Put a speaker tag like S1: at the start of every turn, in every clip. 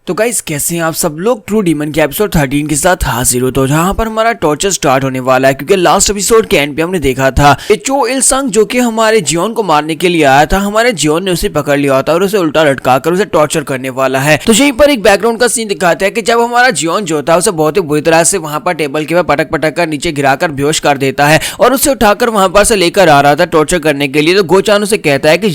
S1: तो गाइस कैसे हैं आप सब लोग। ट्रू डीमन के एपिसोड 13 के साथ हाजिर हो। तो जहां पर हमारा टॉर्चर स्टार्ट होने वाला है, क्योंकि लास्ट एपिसोड के एंड पे हमने देखा था कि चो इल संग जो कि हमारे जियोन को मारने के लिए आया था, हमारे जियोन ने उसे पकड़ लिया था और उसे उल्टा लटका कर उसे टॉर्चर करने वाला है। तो यहीं पर एक बैकग्राउंड का सीन दिखाता है कि जब हमारा जियोन जो था उसे बहुत ही बुरी तरह से वहां पर टेबल के ऊपर पटक पटक कर नीचे गिराकर बेहोश कर देता है और उसे उठाकर वहां पर से लेकर आ रहा था टॉर्चर करने के लिए। तो गोचान उसे कहता है कि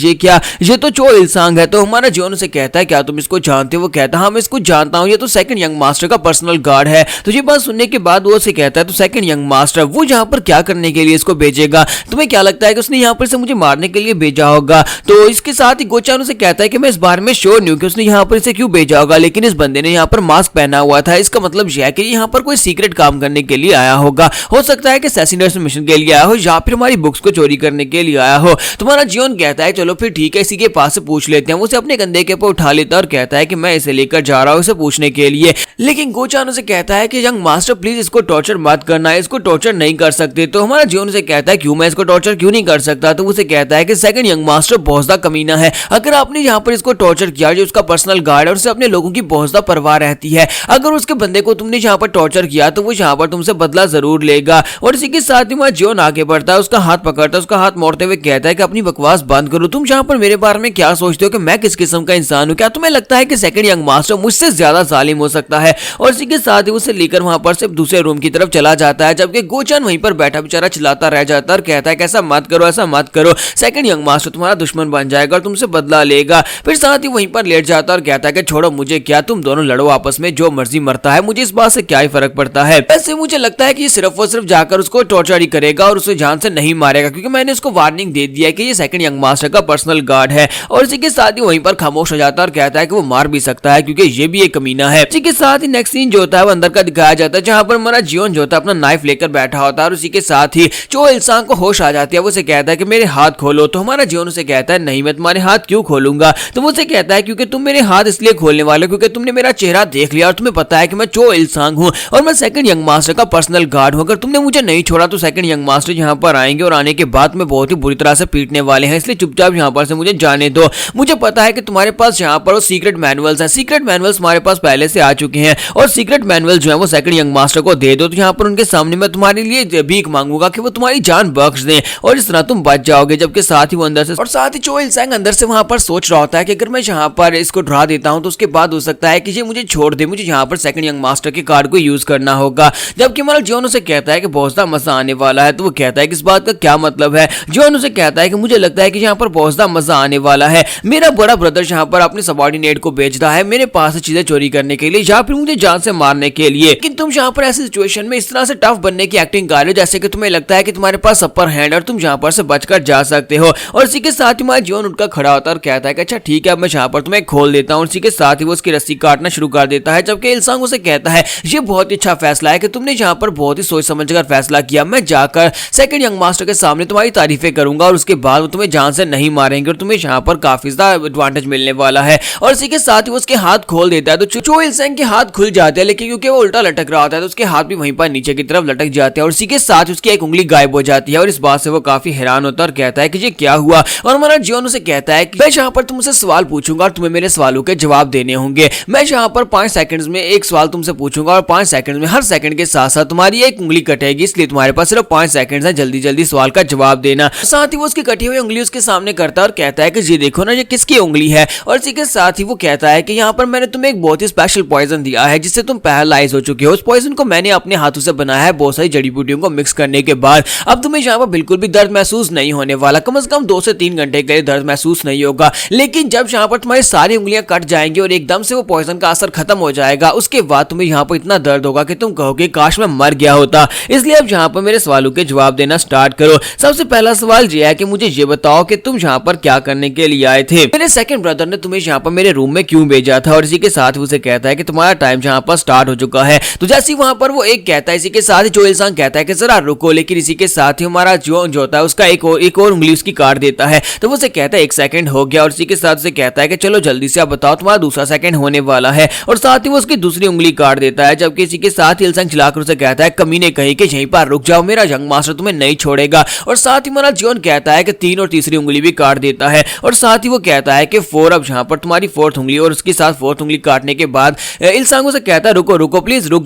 S1: ये तो चो इल संग है। तो हमारा जियोन उसे कहता है क्या तुम इसको जानते हो? वो कहता है हाँ मैं इसको जानता हूँ, तो सेकंड यंग मास्टर का पर्सनल गार्ड है। तो ये बात सुनने के बाद वो उसे कहता है तो सेकंड यंग मास्टर वो यहाँ पर क्या करने के लिए इसको भेजेगा? तुम्हें क्या लगता है कि उसने यहाँ पर से मुझे मारने के लिए भेजा होगा? तो इसके साथ ही गोचान उसे कहता है कि मैं इस बारे में श्योर नहीं हूँ कि उसने यहाँ पर इसे क्यों भेजा होगा, लेकिन इस बंदे ने यहाँ पर मास्क पहना हुआ था, इसका मतलब यह है कि यहाँ पर कोई सीक्रेट काम करने के लिए आया होगा। हो सकता है कि असैसिनेशन मिशन के लिए आया हो या फिर हमारी बुक्स को चोरी करने के लिए आया हो। तुम्हारा जियोन कहता है चलो फिर ठीक है, इसी के पास से पूछ लेते हैं। वो उसे अपने कंधे के ऊपर उठा लेता है और कहता है कि मैं इसे लेकर जा रहा हूँ इसे पूछने के लिए। लेकिन गोचान उसे कहता है कि यंग मास्टर प्लीज इसको टॉर्चर मत करना है, इसको टॉर्चर नहीं कर सकते। तो हमारा जियोन उसे कहता है क्यों, मैं इसको टॉर्चर क्यों नहीं कर सकता? तो उसे कहता है कि सेकंड यंग मास्टर बहुत ज्यादा कमीना है। अगर आपने यहाँ पर इसको टॉर्चर किया, जो उसका पर्सनल गार्ड है और उसे अपने लोगों की बहुत ज्यादा परवाह रहती है, अगर उसके बंदे को तुमने यहाँ पर टॉर्चर किया तो वो यहाँ पर तुमसे बदला जरूर लेगा। और इसी के साथ ही हमारा जियोन आगे बढ़ता है, उसका हाथ पकड़ता है, उसका हाथ मोड़ते हुए कहता है कि अपनी बकवास बंद करो। तुम यहाँ पर मेरे बारे में क्या सोचते हो कि मैं किस किस्म का इंसान हूँ? क्या तुम्हें लगता है कि सेकंड यंग मास्टर मुझसे ज्यादा जालिम हो सकता है? और इसी के साथ ही उसे लेकर वहां पर से दूसरे रूम की तरफ चला जाता है, जबकि गोचान वहीं पर बैठा बेचारा चिल्लाता रह जाता है और कहता है कि ऐसा मत करो, ऐसा मत करो, सेकंड यंग मास्टर तुम्हारा दुश्मन बन जाएगा और तुमसे बदला लेगा। फिर साथ ही वहीं पर लेट जाता है और कहता है कि छोड़ो मुझे क्या, तुम दोनों लड़ो आपस में, जो मर्जी मरता है, मुझे इस बात से क्या ही फर्क पड़ता है। वैसे मुझे लगता है कि ये सिर्फ और सिर्फ जाकर उसको टॉर्चर ही करेगा और उसे जान से नहीं मारेगा, क्योंकि मैंने उसको वार्निंग दे दिया है कि ये सेकंड यंग मास्टर का पर्सनल गार्ड है। और इसी के साथ ही वहीं पर खामोश हो जाता है और कहता है कि वो मार भी सकता है क्योंकि ये भी एक कमीना है। इसी के साथ ही नेक्स्ट सीन जो होता है वो अंदर का दिखाया जाता है, जहां पर हमारा जियोन जो होता है अपना नाइफ लेकर बैठा होता है और उसी के साथ ही चो इल संग को होश आ जाती है। वो उसे कहता है कि मेरे हाथ खोलो। तो हमारा जियोन उसे कहता है नहीं मैं तुम्हारे हाथ क्यों खोलूंगा? तो वो उसे कहता है क्योंकि तुम मेरे हाथ इसलिए खोलने वाले हो क्योंकि तुमने मेरा चेहरा देख लिया और तुम्हें पता है कि मैं चो इल संग हूं और मैं सेकंड यंग मास्टर का पर्सनल गार्ड हूं। अगर तुमने मुझे नहीं छोड़ा तो सेकंड यंग मास्टर यहाँ पर आएंगे और आने के बाद में बहुत ही बुरी तरह से पीटने वाले हैं, इसलिए चुपचाप यहाँ पर से मुझे जाने दो। मुझे पता है कि तुम्हारे पास यहाँ पर सीक्रेट मैनुअल्स हैं, सीक्रेट मैनुअल्स हमारे पास पहले से आ चुके हैं और सीक्रेट मैनुअल जो है वो सेकंड यंग मास्टर को दे दो। तो यहाँ पर उनके सामने मैं तुम्हारे लिए भीख मांगूंगा कि वो तुम्हारी जान बख्श दें और इस तरह तुम बच जाओगे। जबकि साथ ही वो अंदर से और साथ ही चो इल संग अंदर से वहां पर सोच रहा होता है कि अगर मैं यहाँ पर इसको डरा देता हूँ तो उसके बाद हो सकता है कि ये मुझे छोड़ दे, मुझे यहाँ पर सेकंड यंग मास्टर के कार्ड को यूज करना होगा। जबकि हमारा जियोन उसे कहता है कि बहुत ज्यादा मजा आने वाला है। तो वो कहता है कि इस बात का क्या मतलब है? जियोन उसे कहता है कि मुझे लगता है कि यहाँ पर बहुत ज्यादा मजा आने वाला है। मेरा बड़ा ब्रदर यहाँ पर अपने सबऑर्डिनेट को भेज रहा है मेरे पास से चीजें चोरी करने के लिए या फिर मुझे जान से मारने के लिए, लेकिन तुम यहाँ पर ऐसी सिचुएशन में इस तरह से टफ बनने की एक्टिंग कर रहे हो जैसे कि तुम्हें लगता है कि तुम्हारे पास अपर हैंड और तुम यहाँ पर से बचकर जा सकते हो। और इसी के साथ ही हमारा जियोन उठकर खड़ा होता है और कहता है कि अच्छा ठीक है मैं यहाँ पर तुम्हें खोल देता हूँ। इसी के साथ ही वो उसकी रस्सी काटना शुरू कर देता है, जबकि इल संग उसे कहता है ये बहुत ही अच्छा फैसला है कि तुमने यहाँ पर बहुत ही सोच समझकर फैसला किया। मैं जाकर सेकंड यंग मास्टर के सामने तुम्हारी तारीफें करूंगा और उसके बाद वो तुम्हें जान से नहीं मारेंगे और तुम्हें यहाँ पर काफी ज्यादा एडवांटेज मिलने वाला है। और इसी के साथ ही वो उसके हाथ खोल देता है। तो चो इल संग के हाथ खुल जाते हैं, लेकिन क्योंकि वो उल्टा लटक रहा होता है तो उसके हाथ भी वहीं पर नीचे की तरफ लटक जाते हैं और इसी के साथ उसकी एक उंगली गायब हो जाती है। और इस बात से वो काफी हैरान होता है और कहता है कि ये क्या हुआ? और हमारा जियोन उसे कहता है कि मैं यहाँ पर तुमसे सवाल पूछूंगा और तुम्हें मेरे सवालों के जवाब देने होंगे। मैं यहाँ पर 5 सेकंड्स में एक सवाल तुमसे पूछूंगा और 5 सेकंड्स में हर सेकंड के साथ साथ तुम्हारी एक उंगली कटेगी, इसलिए तुम्हारे पास सिर्फ 5 सेकंड्स हैं जल्दी जल्दी सवाल का जवाब देना। साथ ही वो उसकी कटी हुई उंगली उसके सामने करता है और कहता है कि ये देखो ना ये किसकी उंगली है। और इसी के साथ ही वो कहता है कि यहाँ पर मैंने तुम्हें एक बहुत ही स्पेशल पॉइजन दिया है जिससे तुम पैरालाइज हो चुके हो। उस पॉइजन को मैंने अपने हाथों से बनाया है बहुत सारी जड़ी बूटियों को मिक्स करने के बाद। अब तुम्हें यहाँ पर बिल्कुल भी दर्द महसूस नहीं होने वाला, कम से कम 2 से 3 घंटे के लिए दर्द महसूस नहीं होगा। लेकिन जब यहाँ पर तुम्हारी सारी उंगलियां कट जाएंगी और एकदम से वो पॉइजन का असर खत्म हो जाएगा, उसके बाद तुम्हें यहाँ पर इतना दर्द होगा कि तुम कहोगे काश मैं मर गया होता। इसलिए अब यहाँ पर मेरे सवालों के जवाब देना स्टार्ट करो। सबसे पहला सवाल ये है कि मुझे ये बताओ कि तुम यहाँ पर क्या करने के लिए आए थे? मेरे सेकंड ब्रदर ने तुम्हें यहाँ पर मेरे रूम में क्यों भेजा था? और इसी के साथ उसे कहता है कि तुम्हारा टाइम यहाँ पर स्टार्ट हो चुका है। तो जैसे वहां पर वो एक कहता है, इसी के साथ ही चो इल संग कहता है कि जरा रुको, लेकिन इसी के साथ ही हमारा जियोन जो होता है उसका एक और उंगली उसकी काट देता है। तो वो उसे कहता है 1 सेकंड हो गया और इसी के साथ उसे कहता है कि चलो जल्दी से आप बताओ तुम्हारा दूसरा सेकंड होने वाला है। और साथ ही वो उसकी दूसरी उंगली काट देता है, जबकि इसी के साथ इल संग चिल्लाकर उसे कहता है कमीने कहीं कि यहीं पर रुक जाओ, मेरा यंग मास्टर तुम्हें नहीं छोड़ेगा। और साथ ही हमारा जियोन कहता है कि 3 और तीसरी उंगली भी काट देता है। और साथ ही वो कहता है कि 4 अब यहाँ पर तुम्हारी 4th उंगली और उसके साथ 4th हाथ उंगली काटने के बाद इल्सांग उसे कहता है रुको रुको प्लीज रुक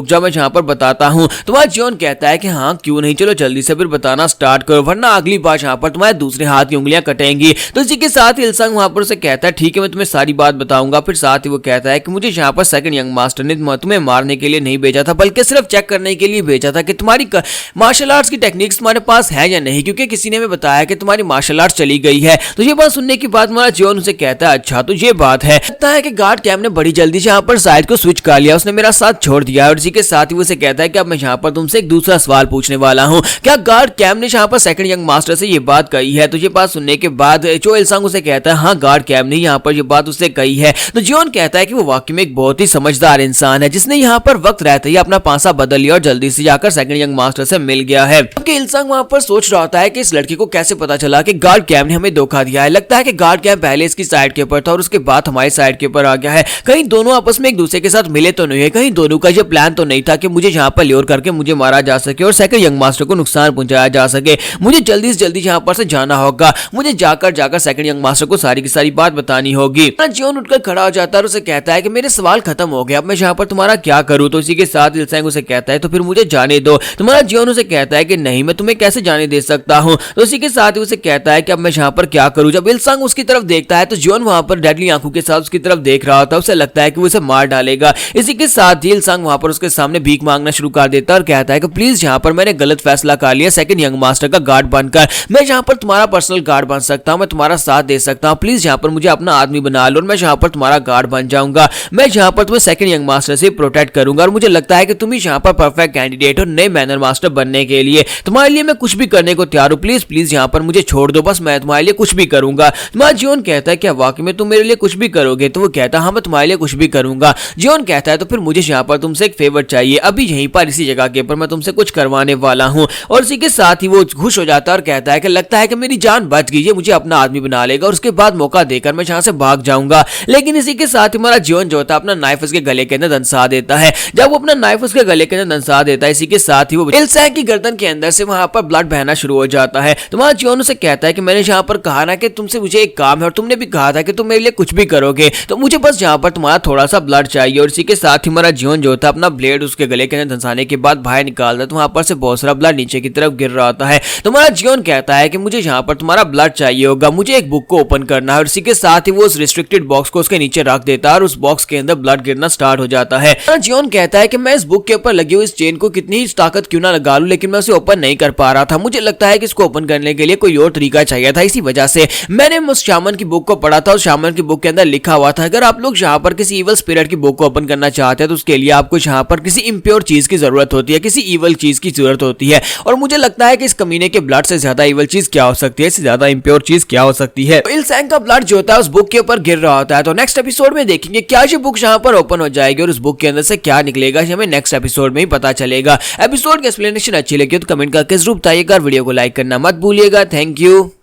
S1: जाओ मैं यहाँ पर बताता हूँ। तुम्हारा जियोन कहता है कि हाँ क्यों नहीं, चलो जल्दी से फिर बताना स्टार्ट करो वरना अगली बार यहाँ पर तुम्हारे दूसरे हाथ की उंगलियां कटेंगी। तो इसी के साथ इल्सांग वहां पर उसे कहता है ठीक है मैं तुम्हें सारी बात बताऊंगा। फिर साथ ही वो कहता है कि मुझे यहाँ पर सेकंड यंग मास्टर ने तुम्हें मारने के लिए नहीं भेजा था बल्कि सिर्फ चेक करने के लिए भेजा था कि तुम्हारी मार्शल आर्ट्स की टेक्निक्स तुम्हारे पास है या नहीं, क्योंकि किसी ने हमें बताया कि तुम्हारी मार्शल आर्ट्स चली गई है। तो ये बात सुनने के बाद हमारा जियोन उसे कहता है अच्छा तो ये बात है। लगता है कि गार्ड कैम ने बड़ी जल्दी से यहाँ पर साइड को स्विच कर लिया, उसने मेरा साथ छोड़ दिया। और इसी के साथ ही वो उसे कहता है कि अब मैं यहाँ पर तुमसे एक दूसरा सवाल पूछने वाला हूँ, क्या गार्ड कैम ने यहाँ पर सेकंड यंग मास्टर से ये बात कही है? तो ये बात सुनने के बाद चो इल्सांग उसे कहता है हाँ गार्ड कैम ने यहाँ पर ये बात उससे कही है। तो जियोन कहता है कि वो वाकई में एक बहुत ही समझदार इंसान है जिसने यहाँ पर वक्त रहते ही अपना पासा बदल लिया और जल्दी से जाकर सेकंड यंग मास्टर से मिल गया है। जबकि इल्सांग वहां पर सोच रहा होता है कि इस लड़की को कैसे पता चला कि गार्ड कैम ने हमें धोखा दिया है। लगता है कि गार्ड कैम पहले इसकी साइड के ऊपर था और उसके बाद हमारी साइड के ऊपर आ गया है। कहीं दोनों आपस में एक दूसरे के साथ मिले तो नहीं है, कहीं दोनों का ये प्लान तो नहीं था कि मुझे यहाँ पर ल्योर करके मुझे मारा जा सके और सेकंड यंग मास्टर को नुकसान पहुंचाया जा सके। मुझे जल्दी से जल्दी यहाँ पर से जाना होगा, मुझे जाकर सेकंड यंग मास्टर को सारी की सारी बात बतानी होगी। जियोन उठकर खड़ा हो जाता है और उसे कहता है कि मेरे सवाल खत्म हो गए, अब मैं यहाँ पर तुम्हारा क्या करूँ? तो इसी के साथ इल्सांग उसे कहता है तो फिर मुझे जाने दो। तुम्हारा जियोन उसे कहता है कि नहीं मैं तुम्हें कैसे जाने दे सकता हूँ। तो इसी के साथ ही उसे कहता है कि अब मैं यहाँ पर क्या करूँ। जब इल्सांग उसकी तरफ देखता है तो जियोन वहां पर डेडली आंखों के साथ उसकी तरफ देख रहा होता है, उसे लगता है कि वो उसे मार डालेगा। इसी के साथ ही इल्सांग वहां पर उसके सामने भीख मांगना शुरू कर देता है और कहता है कि प्लीज यहाँ पर मैंने गलत फैसला कर लिया, सेकंड यंग मास्टर का गार्ड बनकर मैं यहाँ पर तुम्हारा पर्सनल गार्ड बन सकता हूँ, मैं तुम्हारा साथ दे सकता हूँ, प्लीज यहाँ पर मुझे अपना आदमी बना लो और मैं यहाँ पर तुम्हारा गार्ड बन जाऊंगा। मैं यहाँ पर तुम्हें सेकंड यंग मास्टर से प्रोटेक्ट करूंगा और मुझे लगता है कि तुम ही यहाँ पर परफेक्ट कैंडिडेट हो नए मैनर मास्टर बनने के लिए। तुम्हारे लिए मैं कुछ भी करने को तैयार हूँ, प्लीज प्लीज यहाँ पर मुझे छोड़ दो, बस मैं तुम्हारे लिए कुछ भी करूंगा। तुम्हारा जियोन कहता है क्या वाकई में तुम मेरे लिए कुछ भी करोगे? तो वो कहता है हाँ मैं तुम्हारे लिए कुछ भी करूंगा। जियोन कहता है तो फिर मुझे यहाँ पर तुमसे एक फेवर चाहिए, अभी यहीं पर इसी जगह के ऊपर मैं तुमसे कुछ करवाने वाला हूँ। और इसी के साथ ही वो खुश हो जाता है और कहता है कि लगता है कि मेरी जान बच गई है, मुझे अपना आदमी बना लेगा और उसके बाद मौका देकर मैं यहाँ से भाग जाऊंगा। लेकिन इसी के साथ ही हमारा जियोन जो होता है अपना नाइफ उसके गले के अंदर दंसा देता है। जब वो अपना नाइफ उसके गले के अंदर दंसा देता है इसी के साथ ही वो इल्सांग की गर्दन के अंदर से वहां पर ब्लड बहना शुरू हो जाता है। तुम्हारा जियोन उसे कहता है कि मैंने यहाँ पर कहा ना कि तुमसे मुझे एक काम है और तुमने भी कहा था कि तुम मेरे लिए कुछ भी करोगे, तो मुझे बस यहाँ पर तुम्हारा थोड़ा सा ब्लड चाहिए। और इसी के साथ ही हमारा जियोन जो था अपना ब्लेड उसके गले के अंदर दंसाने के बाद बाहर निकालता है तो वहां पर से बहुत सारा ब्लड नीचे की तरफ गिर रहा होता है। तुम्हारा जियोन कहता है कि मुझे यहाँ पर तुम्हारा ब्लड चाहिए होगा, मुझे एक बुक को ओपन करना है। और इसी के साथ ही वो उस रिस्ट्रिक्टेड बॉक्स को उसके नीचे रख देता है और उस बॉक्स के अंदर ब्लड गिरना स्टार्ट हो जाता है। जियोन कहता है कि मैं इस बुक के ऊपर लगी हुई इस चेन को कितनी ही ताकत क्यों ना लगा लूं, लेकिन मैं उसे ओपन नहीं कर पा रहा था। मुझे लगता है कि इसको ओपन करने के लिए कोई और तरीका चाहिए था, इसी वजह से मैंने उस शामन की बुक को पढ़ा था। उस शामन की बुक के अंदर लिखा हुआ था अगर आप लोग यहाँ पर किसी इवल स्पिरिट की बुक को ओपन करना चाहते हैं तो उसके लिए आपको यहाँ पर किसी इम्प्योर चीज की जरूरत होती है, किसी इवल चीज की जरूरत होती है। और मुझे लगता है कि इस कमीने के ब्लड से ज्यादा इवल चीज क्या हो सकती है, इससे ज्यादा इम्प्योर चीज क्या हो सकती है। तो इल्सांग का ब्लड जो होता है उस बुक के ऊपर गिर रहा होता है। तो नेक्स्ट एपिसोड में देखेंगे क्या ये बुक यहाँ पर ओपन हो जाएगी और उस बुक के अंदर से क्या निकलेगा, हमें नेक्स्ट एपिसोड में ही पता चलेगा। एपिसोड की एक्सप्लेनेशन अच्छी लगी तो कमेंट करके जरूर बताइएगा, वीडियो को लाइक करना मत भूलिएगा। Thank you.